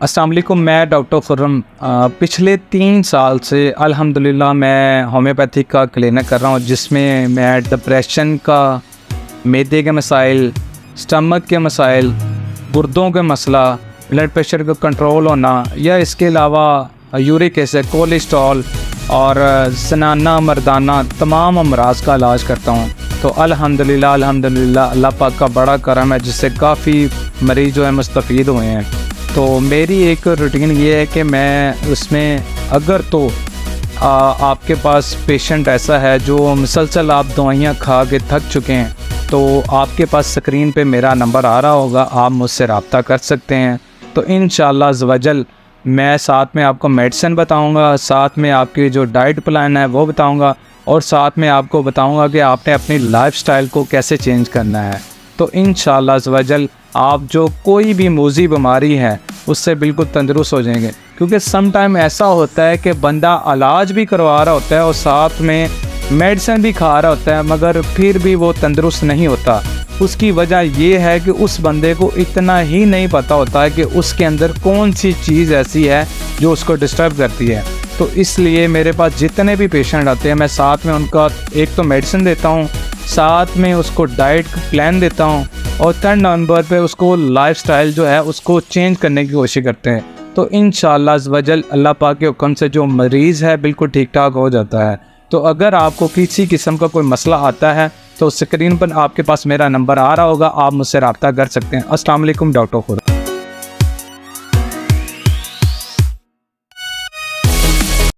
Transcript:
अस्सलाम वालेकुम। मैं डॉक्टर खुर्रम पिछले 3 साल से अल्हम्दुलिल्लाह मैं होम्योपैथिक का क्लिनिक कर रहा हूँ, जिसमें मैं डिप्रेशन का, मैदे के मसाइल, स्टमक के मसाइल, गुर्दों के मसला, ब्लड प्रेशर का कंट्रोल होना या इसके अलावा यूरिक एसिड, कोलेस्ट्रॉल और ज़नाना मर्दाना तमाम अमराज का इलाज करता हूँ। तो अल्हम्दुलिल्लाह अल्लाह पाक का बड़ा करम है, जिससे काफ़ी मरीज़ जो है मुस्तफ़ीद हुए हैं। तो मेरी एक रूटीन ये है कि मैं उसमें अगर तो आपके पास पेशेंट ऐसा है जो मुसलसल आप दवाइयाँ खा के थक चुके हैं, तो आपके पास स्क्रीन पे मेरा नंबर आ रहा होगा, आप मुझसे रब्ता कर सकते हैं। तो इंशाअल्लाह अज़्ज़वजल मैं साथ में आपको मेडिसिन बताऊंगा, साथ में आपकी जो डाइट प्लान है वो बताऊंगा, और साथ में आपको बताऊंगा कि आपने अपनी लाइफस्टाइल को कैसे चेंज करना है। तो इंशाअल्लाह अज़्ज़वजल आप जो कोई भी मूज़ी बीमारी है उससे बिल्कुल तंदुरुस्त हो जाएंगे। क्योंकि सम टाइम ऐसा होता है कि बंदा इलाज भी करवा रहा होता है और साथ में मेडिसिन भी खा रहा होता है, मगर फिर भी वो तंदुरुस्त नहीं होता। उसकी वजह ये है कि उस बंदे को इतना ही नहीं पता होता है कि उसके अंदर कौन सी चीज़ ऐसी है जो उसको डिस्टर्ब करती है। तो इसलिए मेरे पास जितने भी पेशेंट आते हैं, मैं साथ में उनका एक तो मेडिसिन देता हूँ, साथ में उसको डाइट प्लान देता हूँ, और 3 नवंबर पे उसको लाइफस्टाइल जो है उसको चेंज करने की कोशिश करते हैं। तो इंशाअल्लाह अज़्ज़वजल अल्लाह पाक के हुक्म से जो मरीज़ है बिल्कुल ठीक ठाक हो जाता है। तो अगर आपको किसी किस्म का कोई मसला आता है तो स्क्रीन पर आपके पास मेरा नंबर आ रहा होगा, आप मुझसे रब्ता कर सकते हैं। अस्सलाम वालेकुम डॉक्टर खुर्रम।